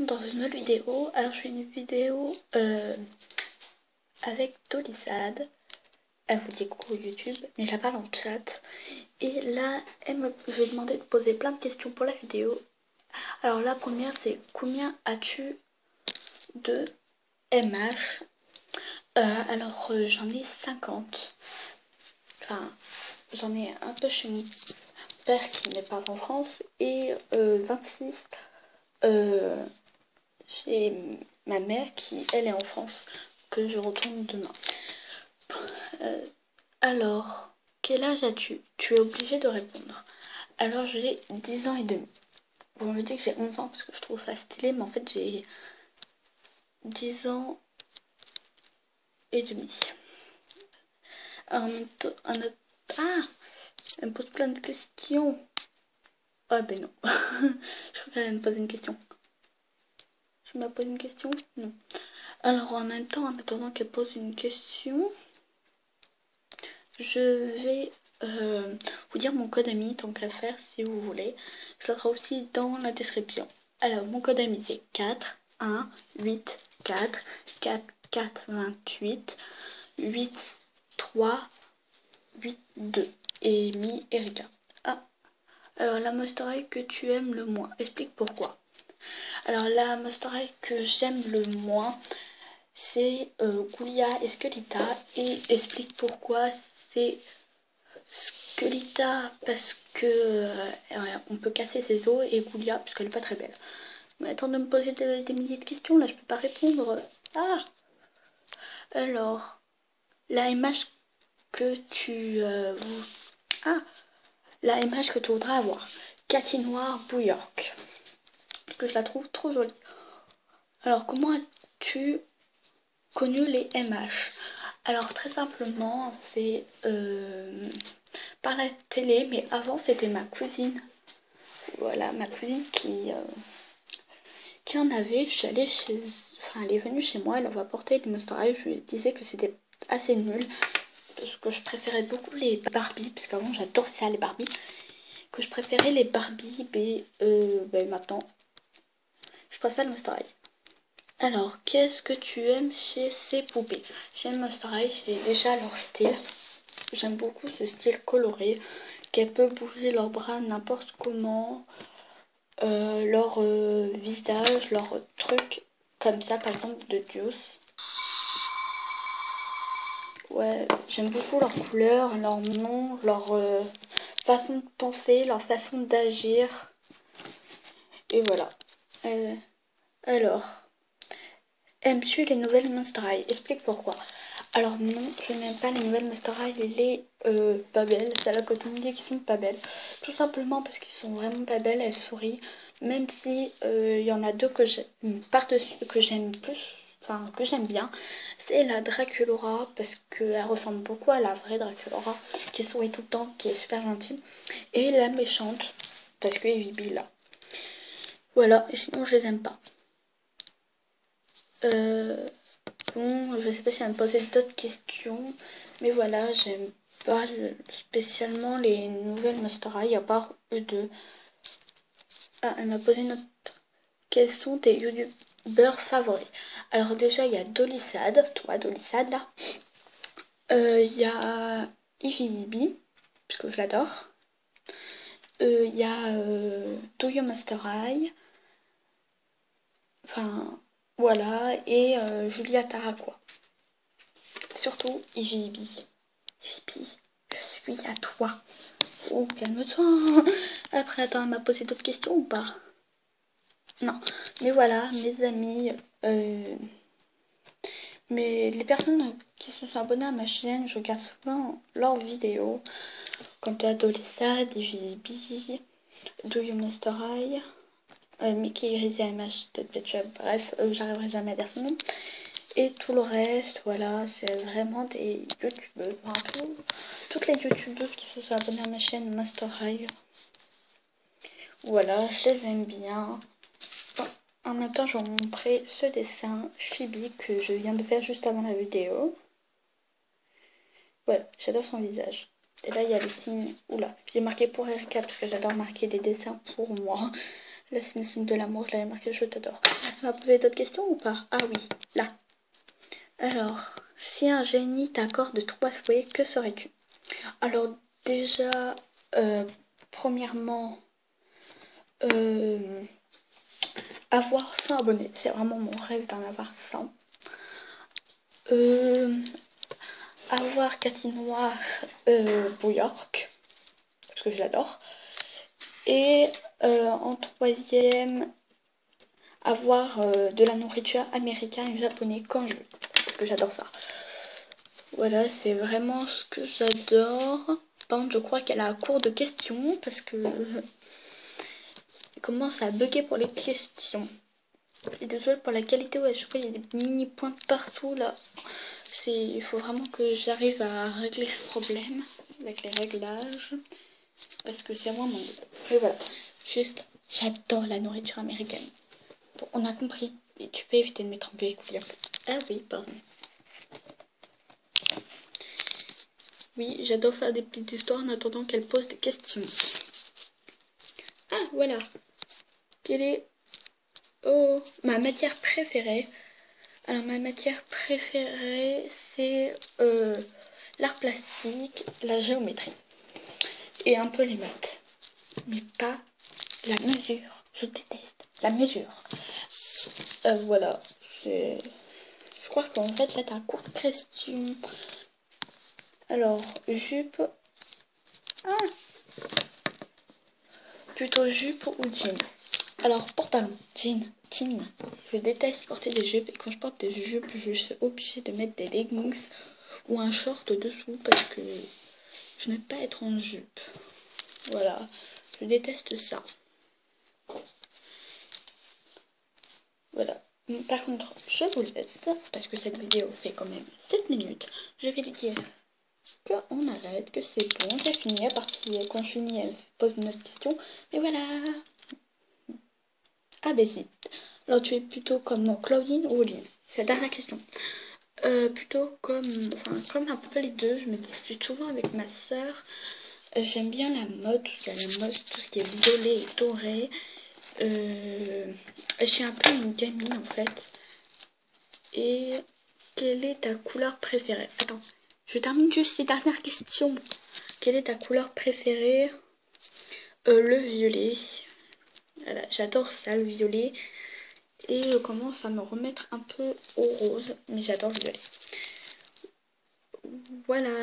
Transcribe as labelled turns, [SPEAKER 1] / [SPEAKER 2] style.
[SPEAKER 1] retrouve dans une nouvelle vidéo. Alors je fais une vidéo avec Dolysad. Elle vous dit coucou YouTube, mais je la parle en chat. Et là, je lui ai demandé de poser plein de questions pour la vidéo. Alors la première c'est combien as-tu de MH? Alors j'en ai 50. Enfin, j'en ai un peu chez mon père qui n'est pas en France et 26 chez ma mère qui elle est en France, que je retourne demain. Alors, quel âge as-tu? Tu es obligé de répondre. Alors j'ai 10 ans et demi. Bon, je dis que j'ai 11 ans parce que je trouve ça stylé, mais en fait j'ai 10 ans et demi. Alors, ah, elle me pose plein de questions. Ah ben non. Je crois qu'elle allait me poser une question. Tu m'as posé une question? Non. Alors en même temps, en attendant qu'elle pose une question, je vais vous dire mon code ami, tant qu'à faire si vous voulez. Ça sera aussi dans la description. Alors mon code ami c'est 4 1 8 4 4 4 28 8 3 8 2 et Mi Erika. Ah, alors la Monster High que tu aimes le moins, explique pourquoi. Alors la Monster High que j'aime le moins, c'est Goulia et Skelita, et explique pourquoi. C'est Skelita parce que on peut casser ses os, et Goulia parce qu'elle est pas très belle. Mais attends de me poser des milliers de questions, là je peux pas répondre. Ah, alors la MH que tu la MH que tu voudrais avoir. Cathy Noire Bouillark, parce que je la trouve trop jolie. Alors comment as-tu connu les MH? Alors très simplement, c'est par la télé, mais avant c'était ma cousine. Voilà, ma cousine qui en avait. Je suis allée chez... Enfin, elle est venue chez moi, elle avait apporté les Monster High. Je lui disais que c'était assez nul, parce que je préférais beaucoup les Barbie, parce qu'avant j'adorais ça, les Barbie. Que je préférais les Barbie, mais maintenant je préfère le Monster High. Alors, qu'est-ce que tu aimes chez ces poupées? Chez Monster High, c'est déjà leur style. J'aime beaucoup ce style coloré, qu'elles peuvent bouger leurs bras n'importe comment, leur visage, leur truc comme ça, par exemple de Juice. Ouais, j'aime beaucoup leurs couleurs, leurs noms, leur façon de penser, leur façon d'agir. Et voilà. Alors, aimes-tu les nouvelles Monster High? Explique pourquoi. Alors non, je n'aime pas les nouvelles Monster High, les pas belles, celles-là que tout le monde dit qui sont pas belles. Tout simplement parce qu'ils sont vraiment pas belles, elles sourient. Même si y en a deux que j'aime plus, enfin que j'aime bien. C'est la Draculaura, parce qu'elle ressemble beaucoup à la vraie Draculaura, qui sourit tout le temps, qui est super gentille. Et la méchante, parce que Evie là. Voilà, et sinon je les aime pas. Bon, je sais pas si elle va me poser d'autres questions, mais voilà, j'aime pas spécialement les nouvelles Monster High, à part eux deux. Ah, elle m'a posé une autre. Quels sont tes youtubeurs favoris? Alors déjà, il y a Dolysad, toi Dolysad là. Il y a Ivy, puisque je l'adore. Il y a Toyo Monster High. Enfin, voilà, et Julia Taraquois. Surtout Ivy. Ivy, je suis à toi. Oh, calme-toi. Après, attends, elle m'a posé d'autres questions ou pas? Non. Mais voilà, mes amis, mais les personnes qui se sont abonnées à ma chaîne, je regarde souvent leurs vidéos. Comme Dolissa, DVB, Do You Monster High, Mickey Grisy MH, bref, j'arriverai jamais à dire son nom. Et tout le reste, voilà, c'est vraiment des youtubeuses. Enfin, toutes les youtubeuses qui se sont abonnées à ma chaîne Monster High. Voilà, je les aime bien. En même temps, je vais vous montrer ce dessin chibi que je viens de faire juste avant la vidéo. Voilà, j'adore son visage. Et là, il y a le signe... Oula, j'ai marqué pour Erika parce que j'adore marquer des dessins pour moi. Là, c'est le signe de l'amour. Je l'avais marqué, je t'adore. Tu m'as posé d'autres questions ou pas? Ah oui, là. Alors, si un génie t'accorde 3 souhaits, que ferais-tu? Alors, déjà, premièrement, avoir 100 abonnés. C'est vraiment mon rêve d'en avoir 100. Avoir Cathy Noir New York, parce que je l'adore. Et en troisième, avoir de la nourriture américaine et japonaise quand je veux, parce que j'adore ça. Voilà, c'est vraiment ce que j'adore. Par contre, je crois qu'elle a un cours de questions, parce que elle commence à bugger pour les questions. Et désolé pour la qualité, ouais, je crois qu'il y a des mini points partout là. Il faut vraiment que j'arrive à régler ce problème avec les réglages. Parce que c'est vraiment... Et voilà. Juste, j'adore la nourriture américaine. Bon, on a compris. Et tu peux éviter de mettre en pellicule. Ah oui, pardon. Oui, j'adore faire des petites histoires en attendant qu'elle pose des questions. Ah, voilà. Quelle est ma matière préférée? Alors, ma matière préférée, c'est l'art plastique, la géométrie. Et un peu les maths. Mais pas la mesure. Je déteste la mesure. Voilà. Je crois qu'en fait, là, t'as un court de question. Alors, jupe. Ah, plutôt jupe ou jean? Alors, pantalon, jean. Je déteste porter des jupes. Et quand je porte des jupes, je suis obligée de mettre des leggings ou un short dessous parce que je n'aime pas être en jupe. Voilà. Je déteste ça. Voilà. Par contre, je vous laisse, parce que cette vidéo fait quand même 7 minutes. Je vais lui dire qu'on arrête, que c'est bon, j'ai fini. À partir quand je finis, elle pose une autre question. Mais voilà. Ah ben si. Alors tu es plutôt comme Claudine ou Oline? C'est la dernière question. Plutôt comme un peu les deux. Je me discute souvent avec ma soeur. J'aime bien la mode, tout ce qui est violet et doré. Je suis un peu une gamine en fait. Et quelle est ta couleur préférée? Attends, je termine juste ces dernières questions. Quelle est ta couleur préférée? Le violet. Voilà, j'adore ça, le violet. Et je commence à me remettre un peu au rose. Mais j'adore le violet. Voilà.